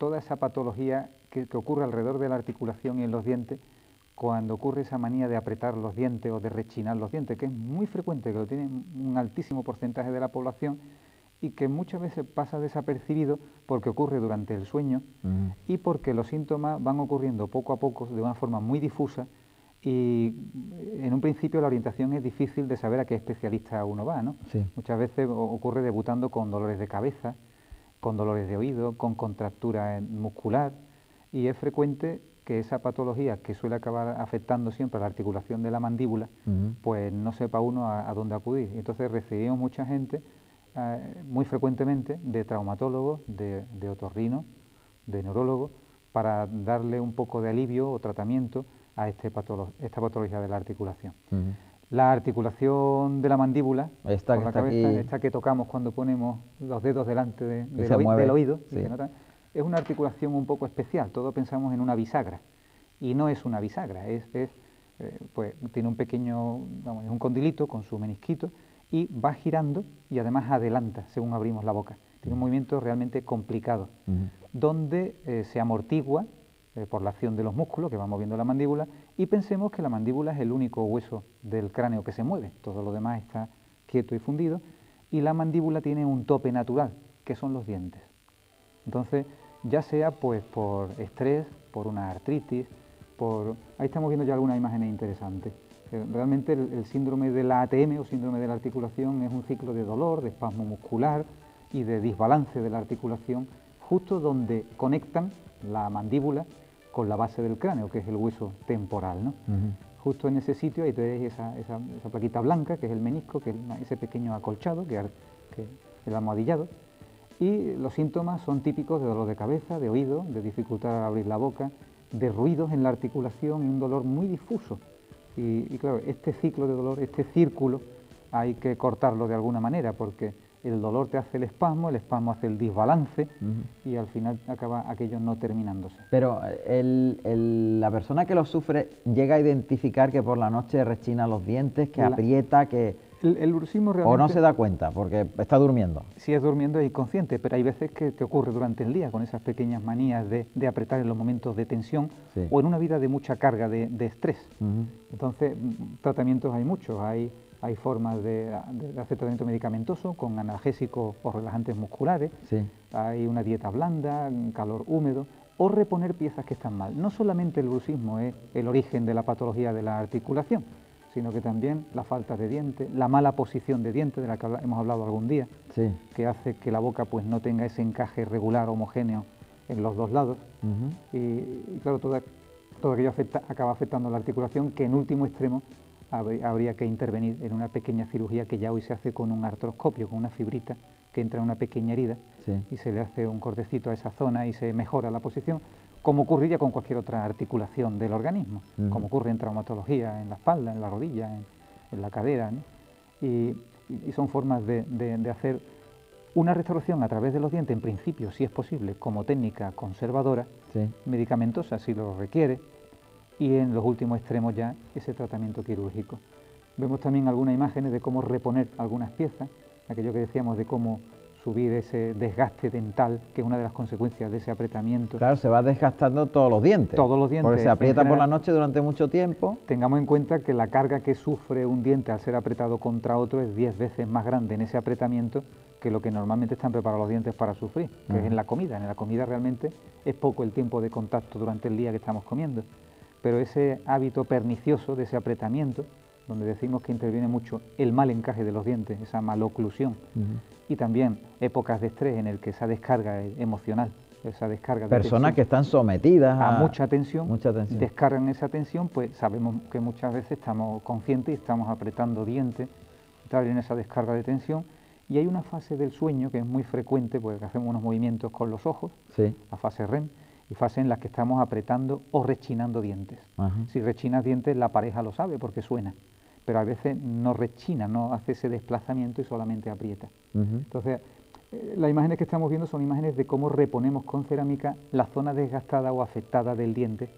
toda esa patología que ocurre alrededor de la articulación y en los dientes, cuando ocurre esa manía de apretar los dientes o de rechinar los dientes, que es muy frecuente, que lo tiene un altísimo porcentaje de la población y que muchas veces pasa desapercibido porque ocurre durante el sueño y porque los síntomas van ocurriendo poco a poco de una forma muy difusa y en un principio la orientación es difícil de saber a qué especialista uno va, ¿no? Sí. Muchas veces ocurre debutando con dolores de cabeza, con dolores de oído, con contractura muscular y es frecuente que esa patología que suele acabar afectando siempre a la articulación de la mandíbula, pues no sepa uno a dónde acudir. Entonces recibimos mucha gente muy frecuentemente de traumatólogos, de otorrinos, de neurólogos, para darle un poco de alivio o tratamiento a esta patología de la articulación. La articulación de la mandíbula, esta por que la está cabeza, aquí, esta que tocamos cuando ponemos los dedos delante mueve, del oído, sí. Es una articulación un poco especial. Todos pensamos en una bisagra y no es una bisagra, pues tiene un pequeño, vamos, es un condilito con su menisquito y va girando y además adelanta según abrimos la boca. Tiene un movimiento realmente complicado, donde se amortigua por la acción de los músculos que van moviendo la mandíbula y pensemos que la mandíbula es el único hueso del cráneo que se mueve, todo lo demás está quieto y fundido y la mandíbula tiene un tope natural, que son los dientes. Entonces, ya sea pues por estrés, por una artritis, ahí estamos viendo ya algunas imágenes interesantes. Realmente el síndrome de la ATM o síndrome de la articulación es un ciclo de dolor, de espasmo muscular y de desbalance de la articulación, justo donde conectan la mandíbula con la base del cráneo, que es el hueso temporal, ¿no? Justo en ese sitio ahí tenéis esa plaquita blanca, que es el menisco, que es ese pequeño acolchado, que el almohadillado. Y los síntomas son típicos de dolor de cabeza, de oído, de dificultad al abrir la boca, de ruidos en la articulación y un dolor muy difuso. Y claro, este ciclo de dolor, este círculo, hay que cortarlo de alguna manera porque el dolor te hace el espasmo hace el desbalance y al final acaba aquello no terminándose. Pero la persona que lo sufre llega a identificar que por la noche rechina los dientes, que aprieta, que... El bruxismo realmente... ¿O no se da cuenta porque está durmiendo? Si es durmiendo es inconsciente, pero hay veces que te ocurre durante el día con esas pequeñas manías de apretar en los momentos de tensión o en una vida de mucha carga de estrés. Entonces, tratamientos hay muchos. Hay formas de hacer tratamiento medicamentoso con analgésicos o relajantes musculares. Hay una dieta blanda, calor húmedo o reponer piezas que están mal. No solamente el bruxismo es el origen de la patología de la articulación, sino que también la falta de dientes, la mala posición de dientes, de la que hemos hablado algún día, que hace que la boca pues no tenga ese encaje regular, homogéneo en los dos lados. Y claro, todo aquello acaba afectando la articulación, que en último extremo habría que intervenir en una pequeña cirugía que ya hoy se hace con un artroscopio, con una fibrita que entra en una pequeña herida y se le hace un cortecito a esa zona y se mejora la posición, como ocurriría con cualquier otra articulación del organismo, como ocurre en traumatología, en la espalda, en la rodilla, en la cadera, ¿no? Y son formas de hacer una restauración a través de los dientes, en principio, si es posible, como técnica conservadora, medicamentosa si lo requiere, y en los últimos extremos ya ese tratamiento quirúrgico. Vemos también algunas imágenes de cómo reponer algunas piezas, aquello que decíamos de cómo subir ese desgaste dental, que es una de las consecuencias de ese apretamiento. Claro, se va desgastando todos los dientes. Todos los dientes. Porque se aprieta por la noche durante mucho tiempo. Tengamos en cuenta que la carga que sufre un diente al ser apretado contra otro es 10 veces más grande en ese apretamiento que lo que normalmente están preparados los dientes para sufrir, que es en la comida. En la comida realmente es poco el tiempo de contacto durante el día que estamos comiendo. Pero ese hábito pernicioso de ese apretamiento, donde decimos que interviene mucho el mal encaje de los dientes, esa maloclusión, y también épocas de estrés en el que esa descarga emocional, esa descarga de personas que están sometidas a mucha tensión, tensión, descargan esa tensión, pues sabemos que muchas veces estamos conscientes y estamos apretando dientes, tal en esa descarga de tensión, y hay una fase del sueño que es muy frecuente, porque hacemos unos movimientos con los ojos, la fase REM, y fase en la que estamos apretando o rechinando dientes. Si rechinas dientes, la pareja lo sabe porque suena, pero a veces no rechina, no hace ese desplazamiento y solamente aprieta. Entonces, las imágenes que estamos viendo son imágenes de cómo reponemos con cerámica la zona desgastada o afectada del diente,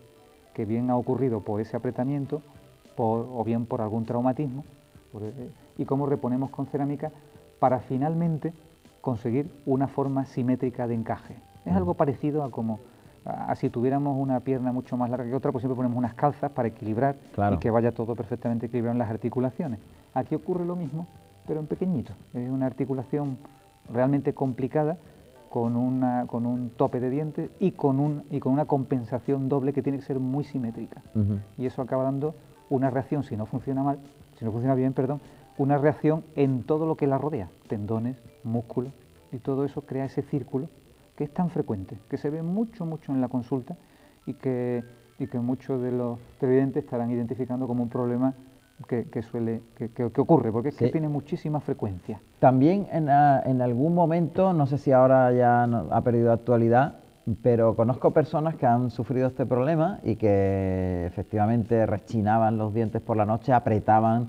que bien ha ocurrido por ese apretamiento o bien por algún traumatismo, y cómo reponemos con cerámica para finalmente conseguir una forma simétrica de encaje. Es algo parecido a como si tuviéramos una pierna mucho más larga que otra, pues siempre ponemos unas calzas para equilibrar y que vaya todo perfectamente equilibrado en las articulaciones. Aquí ocurre lo mismo, pero en pequeñito. Es una articulación realmente complicada, con un tope de dientes y con una compensación doble que tiene que ser muy simétrica. Y eso acaba dando una reacción, si no funciona bien, una reacción en todo lo que la rodea, tendones, músculos, y todo eso crea ese círculo que es tan frecuente, que se ve mucho en la consulta y que muchos de los televidentes estarán identificando como un problema que ocurre, porque es que tiene muchísima frecuencia. También en algún momento, no sé si ahora ya ha perdido actualidad, pero conozco personas que han sufrido este problema y que efectivamente rechinaban los dientes por la noche, apretaban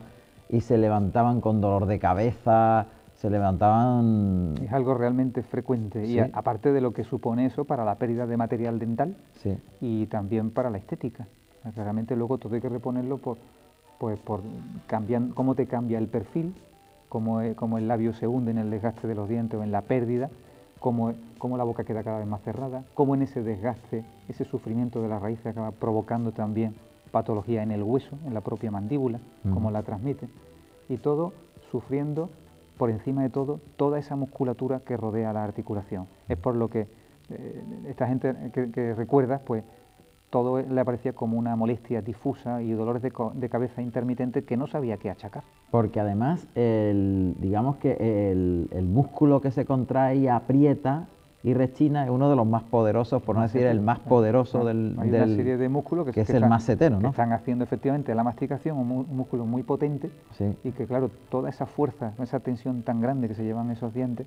y se levantaban con dolor de cabeza, se levantaban... Es algo realmente frecuente y aparte de lo que supone eso para la pérdida de material dental y también para la estética. Claramente luego todo hay que reponerlo por cómo te cambia el perfil, cómo el labio se hunde en el desgaste de los dientes o en la pérdida, cómo la boca queda cada vez más cerrada, cómo en ese desgaste, ese sufrimiento de la raíz acaba provocando también patología en el hueso, en la propia mandíbula, cómo la transmite, y todo sufriendo por encima de todo toda esa musculatura que rodea la articulación. Es por lo que esta gente que recuerda, pues todo le aparecía como una molestia difusa y dolores de cabeza intermitente que no sabía qué achacar. Porque además, digamos que el músculo que se contrae y aprieta y rechina es uno de los más poderosos, por no decir el más poderoso Hay una serie de músculos que es el massetero, ¿no? Que están haciendo efectivamente la masticación, un músculo muy potente, y que claro, toda esa fuerza, esa tensión tan grande que se llevan esos dientes,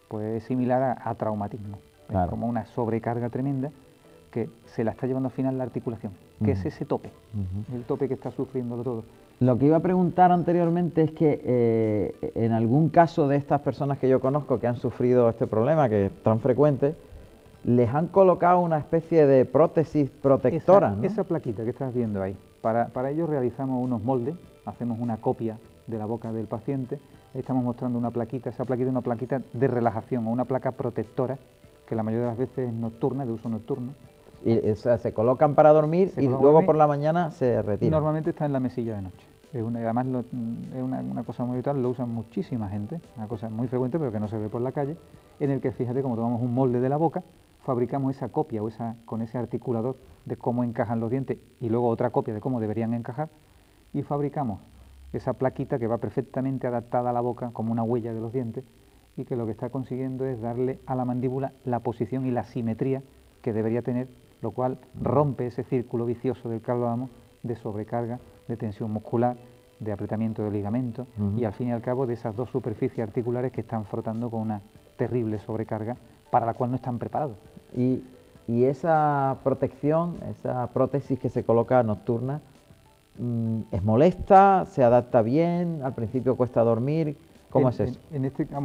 pues es similar a traumatismo. Es como una sobrecarga tremenda que se la está llevando al final la articulación, que es ese tope, el tope que está sufriendo todo. Lo que iba a preguntar anteriormente es que en algún caso de estas personas que yo conozco que han sufrido este problema, que es tan frecuente, les han colocado una especie de prótesis protectora, ¿no? Esa plaquita que estás viendo ahí, para ello realizamos unos moldes, hacemos una copia de la boca del paciente, estamos mostrando una plaquita, esa plaquita es una plaquita de relajación o una placa protectora, que la mayoría de las veces es nocturna, de uso nocturno. Y, o sea, se colocan para dormir y luego por la mañana se retiran. Normalmente está en la mesilla de noche. Además es una cosa muy habitual, lo usan muchísima gente, una cosa muy frecuente pero que no se ve por la calle, en el que fíjate como tomamos un molde de la boca, fabricamos esa copia con ese articulador de cómo encajan los dientes y luego otra copia de cómo deberían encajar y fabricamos esa plaquita que va perfectamente adaptada a la boca como una huella de los dientes y que lo que está consiguiendo es darle a la mandíbula la posición y la simetría que debería tener, lo cual rompe ese círculo vicioso del que hablábamos de sobrecarga, de tensión muscular, de apretamiento de ligamentos y al fin y al cabo de esas dos superficies articulares que están frotando con una terrible sobrecarga para la cual no están preparados. Y esa protección, esa prótesis que se coloca nocturna, ¿es molesta? ¿Se adapta bien? ¿Al principio cuesta dormir? ¿Cómo es eso?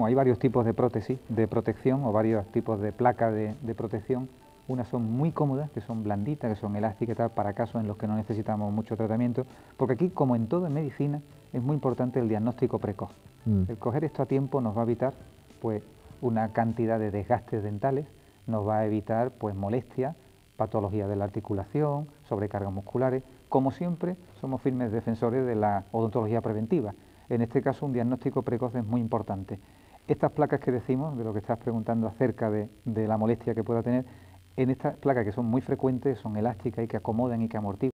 Hay varios tipos de prótesis de protección o varios tipos de placas de protección. Unas son muy cómodas, que son blanditas, que son elásticas y tal, para casos en los que no necesitamos mucho tratamiento, porque aquí, como en todo en medicina, es muy importante el diagnóstico precoz. El coger esto a tiempo nos va a evitar pues una cantidad de desgastes dentales, nos va a evitar pues molestias, patologías de la articulación, sobrecargas musculares. Como siempre, somos firmes defensores de la odontología preventiva. En este caso, un diagnóstico precoz es muy importante. Estas placas que decimos, de lo que estás preguntando acerca de la molestia que pueda tener, en estas placas que son muy frecuentes, son elásticas y que acomodan y que amortiguan.